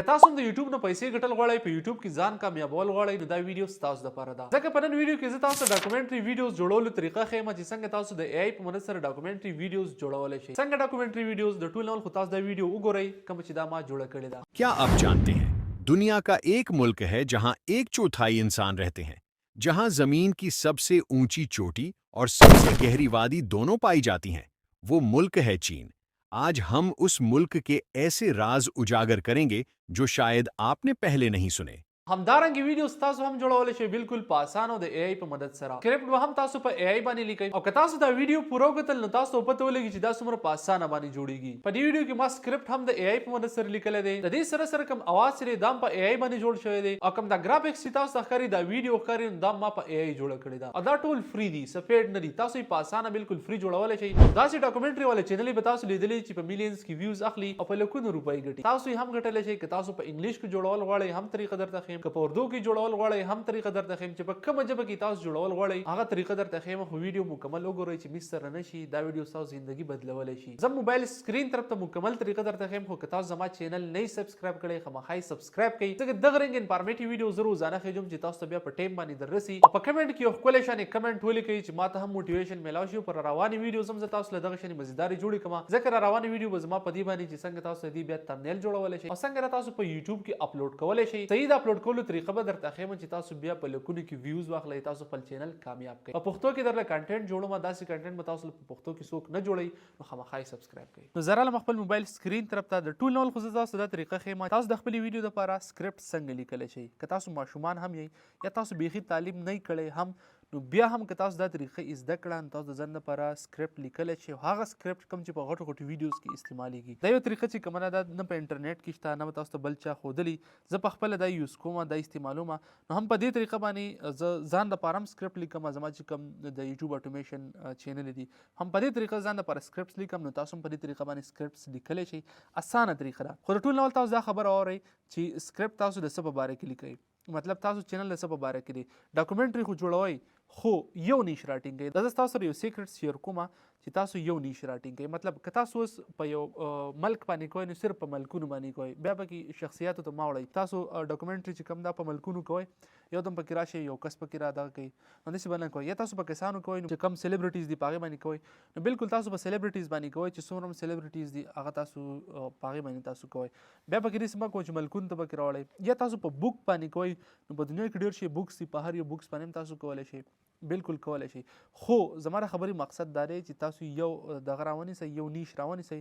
تاسو هم د یوټیوب نه پیسې ګټل غواړئ په یوټیوب کې ځان کامیابول غواړئ نو دا ویډیو ستاسو لپاره ده ځکه په نن ویډیو کې زه تاسو ته ډاکومنټري ویډیوز جوړولو طریقه ښیم چې څنګه تاسو د AI په مدد سره ډاکومنټري ویډیوز جوړولی شئ څنګه ډاکومنټري ویډیوز د ټول اول خو تاسو دا ویډیو وګورئ کوم چې دا ما جوړه کړې ده क्या आप जानते हैं दुनिया का एक मुल्क है जहां 1/4 इंसान रहते हैं, जहां जमीन की सबसे ऊंची चोटी और सबसे गहरी वादी दोनों पाई जाती हैं। वो मुल्क है चीन। आज हम उस मुल्क के ऐसे राज उजागर करेंगे जो शायद आपने पहले नहीं सुने। همدارنګه ویډیوز تاسو هم جوړولی شئ بالکل په اسانه د AI په مدد سره سکرپټ به هم تاسو په AI باندې لیکئ او که تاسو دا ویډیو پوره وکتل نو تاسو ته پته ولګي چې دا څومره په اسانه باندې جوړیږي په دې ویډیو کې ما سکرپټ هم د AI په مدد سره لیکلی دی د دې سره سره کوم اواز چې دا هم په AI باندې جوړ شوی دی او کوم دا ګرافیکس چې تاسو ته ښکاري دا ویډیو ښکاري نو دا ما په AI جوړه کړې ده او دا ټول فری دي سپیډ نه دي تاسو یې په اسانه بالکل فری جوړولی شئ داسې ډاکومنټري والا چینل به تاسو لیدلی چې په میلیونز کې ویوز اخلي او په لکونو روپۍ ګټي تاسو یې هم ګټلی شئ که تاسو په انګلیش کې جوړول غواړئ هم طریقه درته ښیم که په اردو کې جوړول غواړئ هم طریقه درته ښیم چې په کومه ژبه کې تاسو جوړول غواړئ هغه طریقه درته ښیم خو ویډیو مکمل وګورئ چې مس سره نه شي دا ویډیو ستاسو زندگی بدلولی شي زه موبایل سکرین طرف ته مکمل طریقه درته ښیم خو که تاسو زما چینل نه سبسکرایب کړئ خامخا یې سبسکرایب کړئ ځکه دغه رنګ انفارمیټیو ویډیو زه روزانه ښیږم چې تاسو ته بیا په ټایم باندې در رسي او په کمنټ کې یو ښکلی شانې کمنټ ولیکئ چې ما ته هم موټیویشن میلاو شي پر روانې ویډیوز هم زه تاسو له دغه شانې مزیدارې جوړې کړم ځکه روانې ویډیو به زما په دې باندې چې څنګه تاسو دې بیا تمنیل جوړولی شئ او څنګه تاسو په یوټیوب کې اپلوډ کولی شئ صحیح د اپلوډ کولو طریقه به درته ښیم چې تاسو بیا په لکونو کې ویوز واخلئ تاسو خپل چینل کامیاب کړئ په پښتو کې درله کنټینټ جوړوم داسې کنټینټ به تاسو په پښتو کې څوک نه جوړوي نو خامخا یې سبسکرایب کړئ نو زه راغلم خپل موبایل سکرین طرف ته د ټول نول خو زه تاسو دا طریقه ښیم تاسو د خپلې ویډیو دپاره سکرپټ څنګه لیکلی شئ که تاسو ماشومان هم یئ یا تاسو بیخي تعلیم نه کړی هم نو بیا هم که تاسو دا طریقه زده کړه نو تاسو د ځان لپاره سکرپټ لیکلی شئ هغه سکرپټ کوم چې په غټو غټو ویډیوز کې استعمالیږي دا یو طریقه چې کومه ده نه په انټرنیټ کې شته نه به تاسو ته بل چا ښودلي زه پخپله دا یوز کوم دا استعمالوم نو هم په دې طریقه باندې زه ځان دپاره هم سکرپټ لیکم زما چې کوم د یوټیوب اټومیشن چینل دي هم په دې طریقه ځان دپاره سکرپټس لیکم نو تاسو هم په دې طریقه باندې سکرپټس لیکلی شئ اسانه طریقه ده خو د ټول اول تاسو دا خبره واورئ چې سکرپټ تاسو د څه په باره کې لیکئ مطلب تاسو چینل د څه په باره کې دی ډاکومنټري خو جوړوئ خو یو نیش راټینګئ دا زه تاسو سره یو سیکرټ شیر کوم چې تاسو یو نیش راټینګئ مطلب که تاسو اوس په یو ملک باندې کوئ نو صرف په ملکونو باندې کوئ بیا پکې شخصیاتو ته مه وړئ تاسو ډاکومنټري چې کوم دا په ملکونو کوئ یو دم پکې راشئ یو کس پکې را دغه کوي نو داسې به نه کوئ یا تاسو په کسانو کوئ نو چې کم سلیبریټیز دي په هغې باندې کوئ نو بالکل تاسو په سلیبریټیز باندې کوئ چې څومره هم سلیبریټیز دي هغه تاسو په هغې باندې تاسو کوئ بیا پکې داسې مه کوئ چې ملکونو ته پکې راوړئ یا تاسو په بوک باندې کوئ نو په دنیا کې ډېر شي بوکس دي په هر یو بوکس باندې هم تاسو کولی شئ بالکل کولی شئ خو زما د خبرې مقصد دا دی چې تاسو یو دغه راونیسئ یو نیش راونیسئ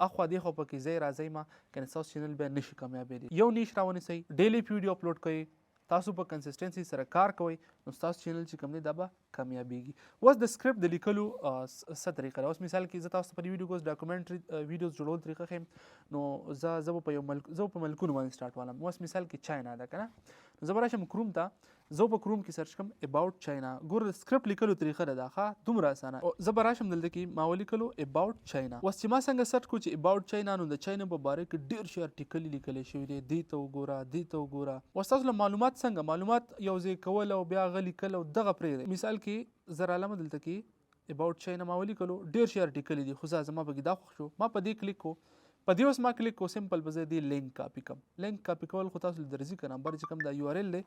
اخوا دېخوا پکې ځای راځئ ما کنې ستاسو چینل بیا نشي کامیابېدی یو نیش راونیسئ ډیلی ویډیو اپلوډ کوئ تاسو په کنسسټنسي سره کار کوئ نو ستاسو چینل چې کوم دی دا به کامیابیږي اوس د سکرپټ د لیکلو څه طریقه ده اوس مثال کې زه تاسو ته په دې ویډیو کې اوس ډاکومنټري ویډیوز جوړول طریقه ښیم نو زه به په ملکونو باندې سټارټ والم اوس مثال کې چاینا ده که نه نو زه به راشم کروم ته زه په کروم کې سرچ کوم اباوټ چاینا ګوره د سکرپټ لیکلو طریقه ده دا ښه دومره اسانه زه به راشم دلته کې ما ولیکلو اباوټ چاینا اوس چې ما څنګه سرچ کړو چې اباوټ چاینا نو د چاینا په باره کې ډېر شي ارټیکل لیکلی شوي دی دې ته وګوره دې ته وګوره اوس تاسو له معلومات څنګه معلومات یو ځای کول او بیا هغه لیکل او دغه پرېږدئ مثال کې زه رالمه دلته کې اباوټ چاینا ما ولیکلو ډېر شي ارټیکل دي خو زما پکې دا خوښ شو ما په دې کلیک کو په دې اوس ما کلیک کو سمپل به زه دې لینک کاپي کړم لینک کاپي کول خو تاسو له درځي که نمبر چې کوم دا یو آر ایل دی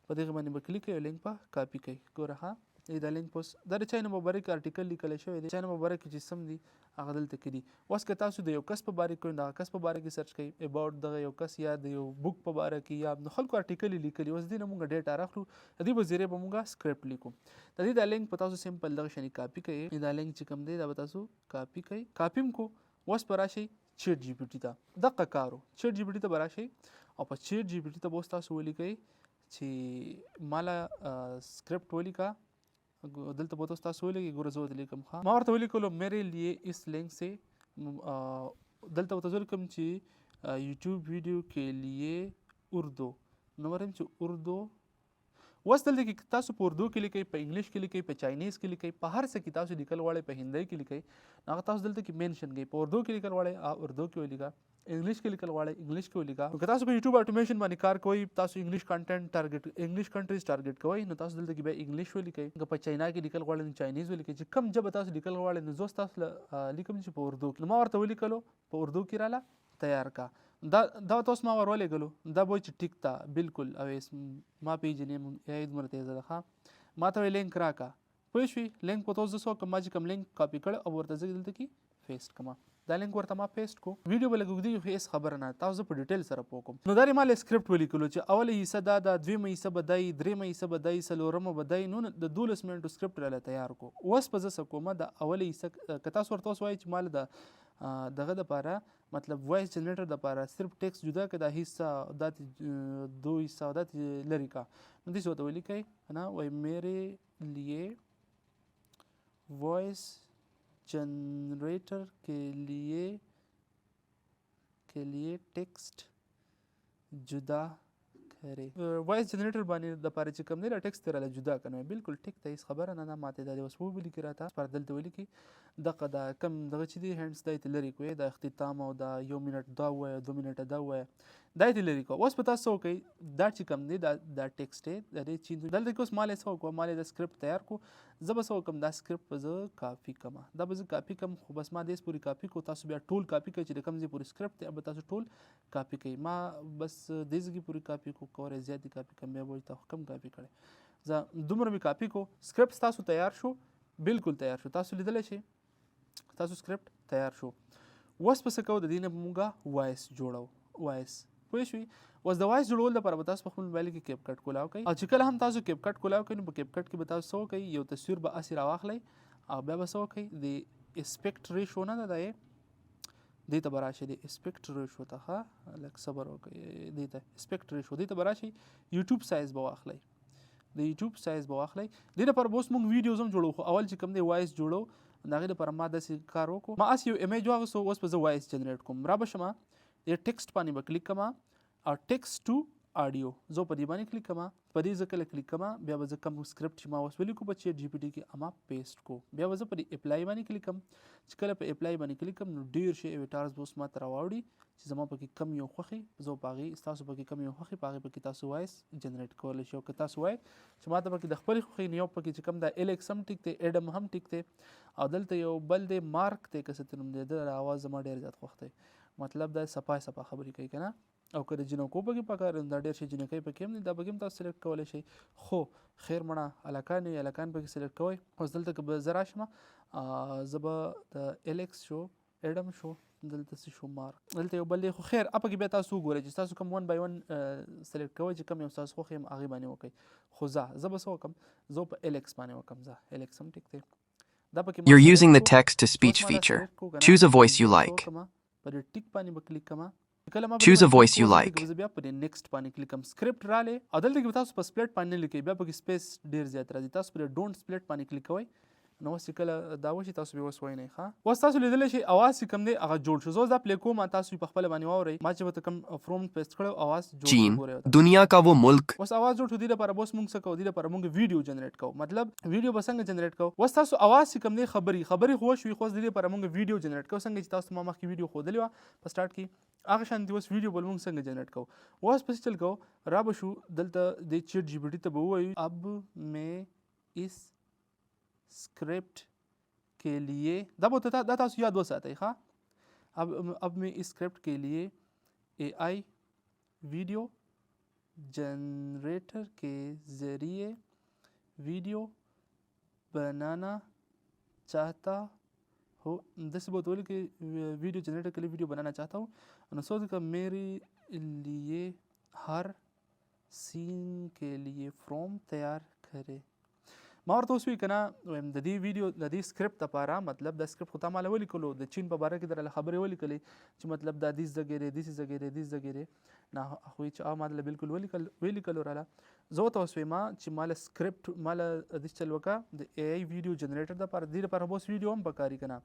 په دغه باندې به کلیک کوئ لینک به کاپي کوئ ګوره ښه دا لینک پوس دا د چاینا په باره کې ارټیکل لیکلی شوی دی چاینا په باره کې چې سم دي هغه دلته کې دي اوس که تاسو د یو کس په باره کې کوئ د هغه کس په باره کې سرچ کوئ اباوټ دغه یو کس یا د یو بوک په باره کې یا د خلکو ارټیکل یې لیکلي اوس دې نه مونږ ډیټا راخلو د دې په ذریعه به مونږ سکرپټ لیکو د دې دا لینک په تاسو سمپل دغه شانې کاپي کوئ دا لینک چې کوم دی دا به تاسو کاپي کوئ کاپي هم کو اوس به راشئ چیټ جی پی ټي ته دقه کارو چیټ جی پی ټي ته به راشئ او په چیټ جی پی ټي ته به اوس تاسو ولیکئ چې مالا سکرپټ ولیکه دلته به تاسو ولیکئ ګوره زه ورته لیکم ښه ما ورته ولیکلو میرے لیے اس لینک سے دلته به تاسو ولیکم چې یوټیوب ویډیو کې لیے اردو نو وایم چې اردو اوس دلته کې تاسو په اردو کې لیکئ په انګلیش کې لیکئ په چاینیز کې لیکئ په هر څه کې تاسو لیکل غواړئ په هندۍ کې لیکئ هغه تاسو دلته کې مینشن کړئ په اردو کې لیکل غواړئ اردو کې ولیکه انګلیش کې لیکل غواړئ انګلیش کې ولیکه که تاسو په یوټیوب اټومیشن باندې کار کوئ تاسو انګلیش کنټینټ ټارګټ انګلیش کنټریز ټارګټ کوئ نو تاسو دلته کې بیا انګلیش ولیکئ که په چاینا کې لیکل غواړئ نو چاینیز ولیکئ چې کوم ژبه تاسو لیکل غواړئ نو زه تاسو لیکم چې په اردو کې نو ما ورته ولیکلو په اردو کې راله تیار کا دا تاسو ما ورولېږلو دا به چې ټیک ته بالکل اویس ما پیژنې یا دومره تیزه ده ښه ما ته وایي لینک راکړه پوه شوې لینک په تاسو څه وکړم ما چې کوم لینک کاپي کړ او ورته زه دلته کې پیسټ کړم دا لینک ورته ما پیسټ کو ویډیو به لږ اوږدېږي خو هېڅ خبره نه تاسو په ډیټیل سره پوه کوم نو دا یې ما له سکرپټ ولیکلو چې اوله حصه دا ده دویمه حصه به دی درېیمه حصه به دی څلورمه به دی نو د 12 منټو سکرپټ راله تیار کو اوس په زه څه کومه د اوله حصه که تاسو ورته اوس وایئ چې ما له دغه دپاره مطلب وایس جنریټر دپاره صرف ټیکس جدا که دا حصه دا دو حصه دا لرې کا نو داسې ورته ولیکئ نه وایي میرے لیے وائس जनरेटर के लिए टेक्स्ट जुदा करे वॉइस जनरेटर باندې د پاره چې کوم دی ټیکست تراله جدا کنه بالکل ټیک ته هیڅ خبره نه ماته د اوس وو بلی کړه تا پر دلته ولیکي دغه دا کم دغه چې دی هندز دای ته لري کوی د اختتام او دا 1 منټ دا وای 2 منټ دا وای دای ته لري کو اوس پتا سو کوي دا چې کوم دی دا ټیکست دی د دې چې دلته کوس مالې سو کو مالې د سکرپټ تیار کو زب سو کوم دا سکرپټ په ز کافي کما دا به ز کافي کم خو بس ما دې پوری کافي کو تاسو بیا ټول کافي کوي چې کوم زی پوری سکرپټ ته به تاسو ټول کافي کوي ما بس دېزګي پوری کافي کو کور زیاتی کافي کم بیا وای تاسو کم کافي کړي ز دومره می کافي کو سکرپټ تاسو تیار شو بالکل تیار شو تاسو لیدل شي تاسو سکرپټ تیار شو وس پس کو د دینه مونږه وایس جوړو وایس پوه شئ اوس د وایس جوړول لپاره به تاسو په خپل موبایل کې کیپ کټ کولاو کوئ او چې کله هم تاسو کیپ کټ کولاو کوئ نو په کیپ کټ کې به تاسو څه وکئ یو تصویر به اسې راواخلئ او بیا به څه وکئ د اسپیکټ ریشو نه ده دا دې ته به راشئ د اسپیکټ ریشو ته ښه لږ صبر وکئ دې ته اسپیکټ ریشو دې ته به راشئ یوټیوب سایز به واخلئ د یوټیوب سایز به واخلئ دې لپاره به اوس موږ ویډیوز هم جوړو خو اول چې کوم دی وایس جوړو د هغې لپاره ما داسې کار وکړو ما اس یو امیج واخیستو اوس به زه وایس جنریټ کوم را به شمه د ټیکسټ باندې به کلیک کوم او ټیکسټ ټو آډیو زه په دې باندې کلیک کوم په دې زه کله کلیک کوم بیا به زه کوم سکرپټ چې ما اوس ولیکو په چیټ جی پی ټي کې اما پیسټ کو بیا به زه په دې اپلای باندې کلیک کوم چې کله په اپلای باندې کلیک کوم نو ډیر شي ایویټارز به اوس ما ته راوړي چې زما پکې کم یو خوښي زه په هغې ستاسو پکې کم یو خوښي په هغې پکې تاسو وایس جنریټ کولی شئ او که تاسو وایئ چې ما ته پکې د خپلې خوښۍ نه یو پکې چې کوم دا ایلیکس هم ټیک دی ایډم هم ټیک دی او دلته یو بل دی مارک دی که څه ته نوم دی د اواز زما ډېر زیات خوښ دی مطلب دا صفا صفا خبرې کوي که نه او که د جنکو پکې پکار دا ډېر شي جنکۍ پکې هم دي دا پکې هم تاسو سلیکټ کولی شئ خو خیر مړه هلکان یې هلکان پکې سلیکټ کوئ اوس دلته که به زه راشم زه به د ایلیکس شو ایډم شو دلته څه شو مارک دلته یو بل دی خو خیر پکې بیا تاسو وګورئ چې تاسو کوم 1 by 1 سلیکټ کوئ چې کوم یو ستاسو خوښ یم هغې باندې وکئ خو زه به څه وکړم زه په ایلیکس باندې وکړم زه ایلیکس هم ټیک دی You're using the text-to-speech feature. Choose a voice you like. Choose a voice you like. بیا په نیکسټ باندې کلیک کوم سکرپټ رالی او دلته کې تاسو په سپلیټ باندې لیکئ بیا پکې سپیس ډېر زیات راځي تاسو پر ډونټ سپلیټ باندې کلیک کوئ نو اوس چې کله دا وشي تاسو بیا اوس وایئ نه ښه اوس تاسو لیدلی شئ اواز چې کوم دی هغه جوړ شو زه اوس دا پلی کوم تاسو یې په خپله باندې واورئ ما چې ورته کوم فروم پیسټ کړی اواز جوړ چین شو दुनिया का वो मुल्क اوس اواز جوړ شو دې لپاره به اوس موږ څه کوو دې لپاره موږ ویډیو جنریټ کوو مطلب ویډیو به څنګه جنریټ کوو اوس تاسو اواز چې کوم دی خبرې خو وشوي خو اوس دې لپاره موږ ویډیو جنریټ کوو څنګه چې تاسو ما مخکې ویډیو ښودلې وه په سټارټ کې هغه شانتي اوس ویډیو به موږ څنګه جنریټ کوو اوس پسې چل کوو را به شو دلته د چیټ جی پی ټي ته به ووایو اب مې اس سکرپټ के लिए دا تاسو یاد وساتئ ښه اب میں اس اسکرپٹ کے لیے اے آئی ویڈیو جنریٹر کے ذریعے ویڈیو بنانا چاہتا ہوں دس بہت بولے کہ ویڈیو جنریٹر کے لیے ویڈیو بنانا چاہتا ہوں سوچ کا میرے لیے ہر سین کے لیے فروم تیار کرے ما ورته اوس وایي که نه وایم د دې ویډیو د دې سکرپټ دپاره مطلب دا سکرپټ خو تا ماله ولیکلو د چین په باره کې درله خبرې ولیکلې چې مطلب دا دیس زګیرې دیس زګیرې دیس زګیرې نه هغوی چې ما دله بالکل ولیکلو راله زه ورته اوس وایم چې ماله سکرپټ ماله داسې چل وکړه د اے آی ویډیو جنریټر دپاره دې لپاره به اوس ویډیو هم پکاري که نه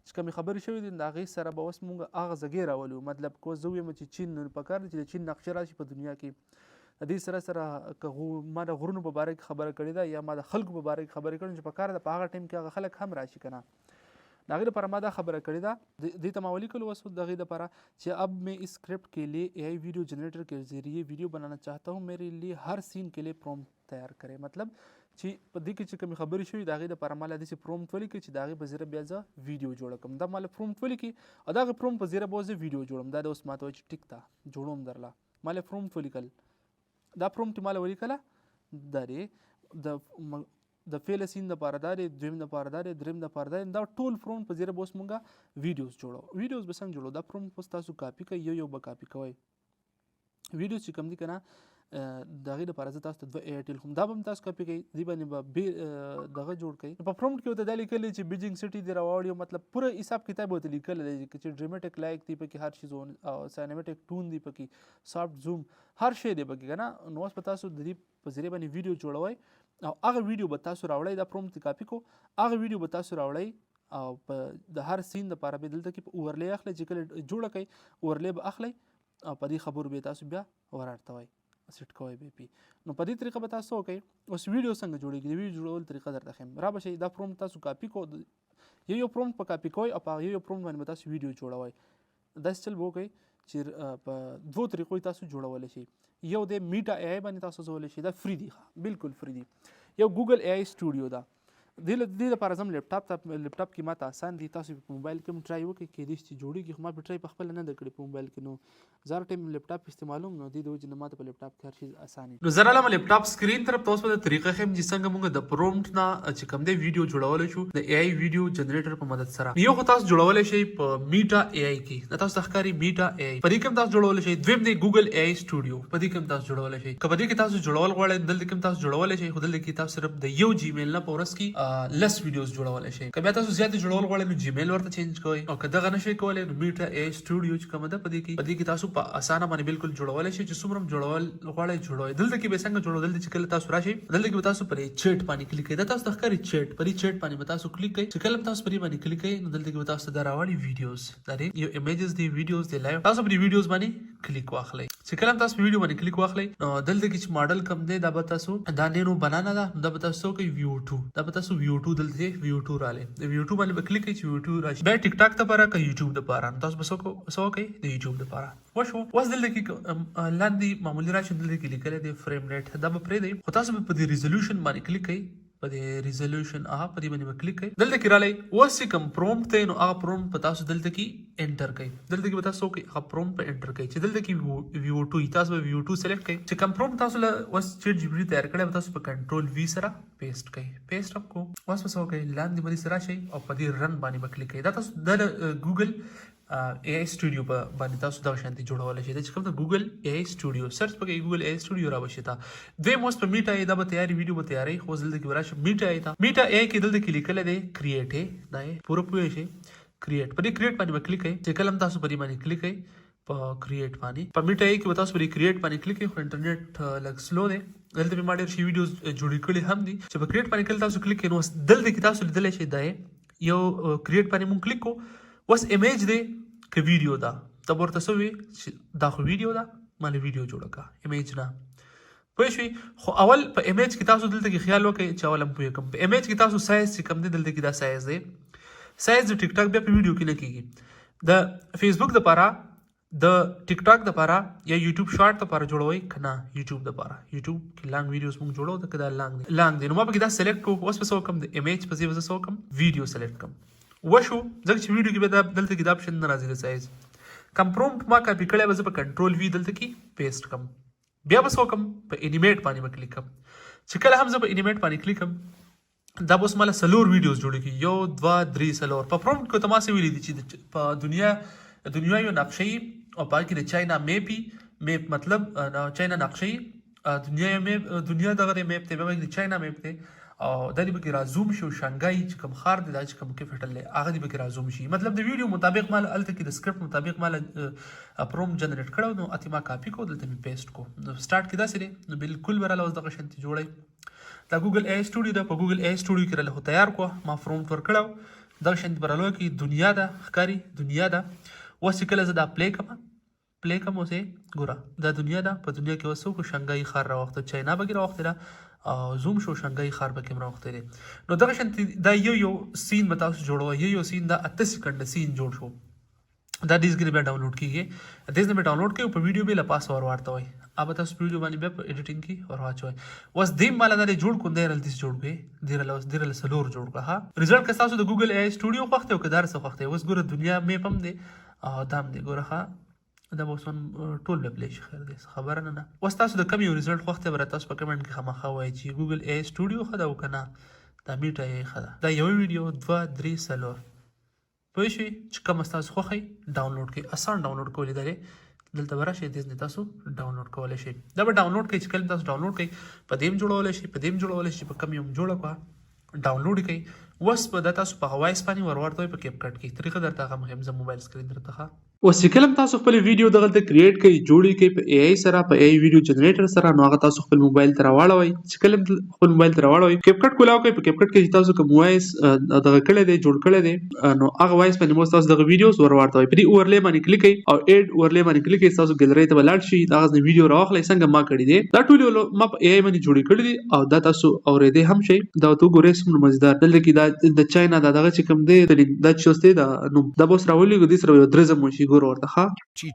چې کومې خبرې شوي دي د هغې سره به اوس مونږ هغه زګې راولو مطلب که زه ویم چې چین پکار دی چې د چین نقشه راشي په دنیا کې د دې سره سره که ما د غرونو په باره کې خبره کړې ده یا ما د خلکو په باره کې خبرې کړې چې په کار ده په هغه ټایم کې هغه خلک هم راشي که نه د هغې لپاره ما دا خبره کړې ده دې ته ما ولیکلو اوس د هغې لپاره چې اب میں اس اسکرپٹ کے لیے اے آئی ویڈیو جنریٹر کے ذریعے ویڈیو بنانا چاہتا ہوں میرے لیے ہر سین کے لیے پرومپٹ تیار کرے مطلب چې په دې کې چې کوم خبرې شوي د هغې دپاره ما له داسې پرومپټ ولیکئ چې د هغې په زیره بیا زه ویډیو جوړه کړم. دا ما له پرومپټ ولیکئ او د هغې پرومپټ په زیره به زه ویډیو جوړم. دا د اوس ما ته وایي چې ټیک ده جوړوم درله. ما له پرومپټ ولیکل، دا پرومپټ ما له ولیکله، دا دی د فعل سین دپاره دا دی، دویم دپاره دا دی، دریم دپاره دا دی. دا ټول پرومپټ په زیره به اوس مونږ ویډیوز جوړو. ویډیوز به څنګه جوړو؟ دا پرومپټ اوس تاسو کاپي کوئ، یو به کاپي کوئ. ویډیوز چې کوم دي که نه د هغې دپاره زه تاسو ته 2 ایرټل خم، دا به هم تاسو کاپي کوئ، دې باندې به دغه جوړ کړئ. په پرومپټ کې ورته دا لیکلی چې بیجینګ سټي دې راوړي، مطلب پوره حساب کتاب ورته لیکلی دی چې ډرامټک لایک دی پکې، هر شي زون او سینمټک ټون دی پکې، سافټ زوم هر شی دی پکې که نه. نو اوس به تاسو د دې په ذریعه باندې ویډیو جوړوئ او هغه ویډیو به تاسو راوړئ. دا پرومپټ کاپي کو، هغه ویډیو به تاسو راوړئ او په د هر سین دپاره به دلته کې په اورلی اخلئ، چې کله جوړه کوئ اورلی به اخلئ او په دې خبرو به تاسو بیا ورارتوئ، سیټ کوئ به پی. نو په دې طریقه به تاسو وکئ. اوس ویډیو څنګه جوړېږي؟ د ویډیو جوړول طریقه درته ښیم. را به شئ دا پرومپټ تاسو کاپي کو، یو پرومپټ په کاپي کوئ او په هغه یو پرومپټ باندې به تاسو ویډیو جوړوئ. داسې چل به وکئ چې په 2 طریقو تاسو جوړولی شئ. یو دی میټا اے آی باندې تاسو زولی شئ، دا فری دی، بالکل فری دی. یو ګوګل اے آی سټوډیو ده. دې لپاره زم لیپټاپ کې ماته آسان دي. تاسو په موبایل کې هم ټرای وکړئ، کېدای شي چې جوړېږي، خو ما په ټرای په خپله نه ده کړې په موبایل کې. نو زه هر ټایم لیپټاپ استعمالوم، نو دې د وجې نه ماته په لیپټاپ کې هر شي اسان وي. نو زه راغلم لیپټاپ سکرین طرف ته. اوس به د طریقه ښیم چې څنګه موږ د پرومپټ نه چې کوم دی ویډیو جوړولی شو د اے آی ویډیو جنریټر په مدد سره. یو خو تاسو جوړولی شئ په میټا اے آی کې، دا تاسو ته ښکاري میټا اے آی، په دې کې هم تاسو جوړولی شئ. دویم دی ګوګل اے آی سټوډیو، په دې کې هم تاسو جوړولی شئ. که په دې کې تاسو جوړول غواړئ دلته کې هم تاسو جوړولی شئ، خو دلته کې تاسو صرف د یو جیمیل نه په ورځ کې لس ویډیوز جوړولی شئ. که بیا تاسو زیاتې جوړول غواړئ نو جیمیل ورته چینج کوئ، او که دغه نشئ کولی نو میټا اے آی سټوډیو چې کومه ده په دې کې تاسو په اسانه باندې بالکل جوړولی شئ چې څومره هم جوړول غواړئ جوړوئ. دلته کې به څنګه جوړو؟ دلته چې کله تاسو راشئ دلته کې به تاسو پر چیټ باندې کلیک کړئ. دا تاسو ته ښکاري چیټ، پر چیټ باندې به تاسو کلیک کړئ. چې کله تاسو پر باندې کلیک کړئ نو دلته کې به تاسو ته دا راوړي ویډیوز، دا یو ایمیجز دی، ویډیوز دی، لایو. تاسو پر ویډیوز باندې کلیک واخلئ. چې کله تاسو په ویډیو باندې کلیک واخلئ نو دلته کې چې ماډل کم دی دا به تاسو دا نینو بنانا ده، دا به تاسو کوي ویو 2، دا به تاسو ویو 2 دلته ویو 2 رااله. د ویو 2 باندې به کلیک کړئ چې ویو 2 راشي. بیا ټیک ټاک لپاره که یوټیوب لپاره تاسو به سو کوي د یوټیوب لپاره وشو. اوس دلته کې لاندې معمولی راشي، دلته کې لیکل دی فریم ریټ، دا به پرې دی. خو تاسو به په دې ریزولوشن باندې کلیک کړئ، په دې ریزولوشن په دې باندې کلیک کړئ. دلته کې رالی اوس چې کوم پرومپټ دی نو هغه پرومپټ په تاسو دلته کې انټر کړئ. دلته کې به تاسو هغه پرومپټ په انټر کړئ چې دلته کې ویو 2 تاسو به ویو 2 سلیکټ کړئ. چې کوم پرومپټ تاسو له اوس چیټ جی پی ټي تیار کړی به تاسو په کنټرول وی سره پیسټ کړئ. پیسټ اپ کو اوس به څه وکړئ؟ لاندې باندې سره شئ او په دې رن باندې به کلیک کړئ. دا تاسو د ګوګل اے آی سټوډیو په باندې تاسو دا شانتي جوړولی شئ. دا چې کوم د ګوګل اے آی سټوډیو سرچ پکې ګوګل اے آی سټوډیو را بشي. تا دویم اوس په میټا اے دا به تیاری ویډیو به تیاری خو دلته کې راشه میټا اے تا. میټا اے کې دلته کې لیکل دی کریټ اے، دا پوره پوه شي کریټ. په دې کریټ باندې به کلیک کړئ. چې کله تاسو په دې باندې کلیک کړئ په کریټ باندې، په میټا اے کې به تاسو په دې کریټ باندې کلیک کړئ. خو انټرنیټ لږ سلو دی، دلته به ما ډېر شي ویډیوز جوړې کړي هم دي. چې په کریټ باندې کله تاسو کلیک کړئ نو دلته کې تاسو لیدلی شئ دا یو کریټ باندې مونږ کلیک کوو. اوس ایمیج دی که ویډیو ده، ته ورته څه وي چې دا خو ویډیو ده، ماله ویډیو جوړه کړه، ایمیج نه. پوه شوي؟ خو اول په ایمیج کې تاسو دلته کې خیال وکړئ چې اول هم پوه کړم. په ایمیج کې تاسو سایز چې کم دی دلته کې دا سایز دی. سایز د ټیک ټاک بیا په ویډیو کې نه کېږي. د فیسبوک دپاره، د ټیک ټاک دپاره یا یوټیوب شارټ دپاره جوړوئ که نه یوټیوب دپاره. یوټیوب کې لانګ ویډیوز موږ جوړو ځکه دا لانګ دی. نو ما پکې دا سلیکټ کوو. اوس به څه وکړم؟ د ایمیج په ځای به زه څه وکړم؟ ویډیو سلیکټ کړم. وشو ځکه چې ویډیو کې به دلته کې دا اپشن نه راځي د سایز. کوم پرومپټ ما کاپي کړی به زه په کنټرول وی دلته کې پیسټ کړم. بیا به څه وکړم؟ په انیمیټ باندې به کلیک کړم. چې کله هم زه په انیمیټ باندې کلیک کړم دا به اوس ماله 4 ویډیوز جوړېږي، 1 2 3 4. په پرومپټ کې ته ما څه ویلي دي چې په دنیا یو نقشه یي او په هغې کې د چاینا میپ مطلب چاینا نقشه یي، دنیا دغه دی میپ دی، بیا د چاینا میپ دی او دا دې پکې رازوم شي. او شانګای چې کوم ښار دی دا چې کوم کیپټل دی هغه دې پکې رازوم شي. مطلب د ویډیو مطابق مال هلته کې د سکرپټ مطابق مال پرومپټ جنریټ کړی نو اتې ما کاپي کو دلته مې پیسټ کو. نو سټارټ کې داسې دی نو بالکل به راله اوس دغه شانتي جوړئ. دا ګوګل اے آی سټوډیو ده. په ګوګل اے آی سټوډیو کې راله خو تیار کړو، ما پرومپټ ورکړی دغه شانتي به راله کې دنیا ده ښکاري دنیا ده. اوس چې کله زه دا پلی کړم اوس یې ګوره دا دنیا ده. په دنیا کې اوس څوک شانګای ښار راوخته، چاینا پکې راوختی ده او زوم شو شانګای ښار پکې هم راوختی دی. نو دغه شانتي دا یو سین به تاسو جوړوئ. یو سین دا 8 سیکنډه سین جوړ شو. دا دې ځګری بیا ډاونلوډ کیږي دې نه به ډاونلوډ کوي په ویډیو به لا پاس ور ورته وي अब تاسو ویډیو باندې بیا په ایډیټینګ کې ور واچوي وس دیم مال نه جوړ کو دی رل دې جوړ کوي ډیرل سلور جوړ کا ها رزلټ که تاسو د ګوګل ای سټوډیو خوښته او کدار څه خوښته وس ګوره دنیا مې پم دی او دام دی ګوره ها دا بوسون ټول به پلی شي خیر دی خبره نه وس تاسو د کم یو رزلټ خوښته بر تاسو په کمنټ کې خامخا وایي چې ګوګل ای سټوډیو خدا وکنه دا میټه یې خدا دا یو ویډیو 2 3 سلور پوه شئ چې کوم تاسو خوښي ډاونلوډ کړئ آسان ډاونلوډ کولې درې دلته ورشئ دې تاسو ډاونلوډ کولای شئ دا به ډاونلوډ کړئ چې کله تاسو ډاونلوډ کړئ په دې جوړولای شئ په دې جوړولای شئ په کم یو جوړه کا ډاونلوډ کړئ وس په د تاسو په وایس باندې ورورته په کیپ کټ کې طریقه درته هم زه موبایل سکرین درته اوس کله تاسو خپل ویډیو دغه کریټ کړئ جوړی کړئ په ای آی سره په ای آی ویډیو جنریټر سره نو هغه تاسو خپل موبایل ته راوړوي چې کله خپل موبایل ته راوړوي کیپ کټ کولاو کوي په کیپ کټ کې تاسو کوم وایس دغه کړی دی جوړ کړی دی نو هغه وایس باندې مو تاسو دغه ویډیوز ورورته وي په اورلې باندې کلیک کړئ او اډ اورلې باندې کلیک کړئ تاسو ګیلری ته ولاړ شئ دا غوښنه ویډیو راوخلئ څنګه ما کړی دی دا ټول ما په ای آی باندې جوړی کړی دی او دا تاسو اورېدې هم شئ دا تو ګورئ سم مزدار دلته کې دا د چاینا دا دغه چې کوم دی دا چوسته دا نو دا بوس راولي کو دې سره درزم شي ګور ورته ها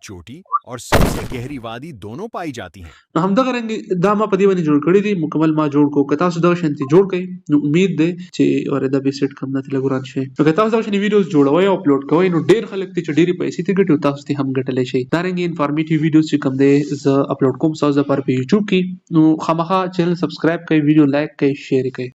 चोटी और सबसे गहरी वादी दोनों पाई जाती हैं हम दغه رنګ دا ما په دې باندې جوړ کړی دي مکمل ما جوړ کو کتا سو دغه شانتي جوړ کړي نو امید ده چې اوردا به سیټ کم نه لګوران شي نو کتا سو دغه ویډیوز جوړوي او اپلوډ کوي نو ډیر خلک ته ډیری پیسې ته ګټي تاسو ته هم ګټلې شي دا رنګ انفارمیټیو ویډیوز چې کم ده ز اپلوډ کوم تاسو پر په یوټیوب کې نو خامخا چینل سبسکرایب کړئ ویډیو لایک کړئ شیر کړئ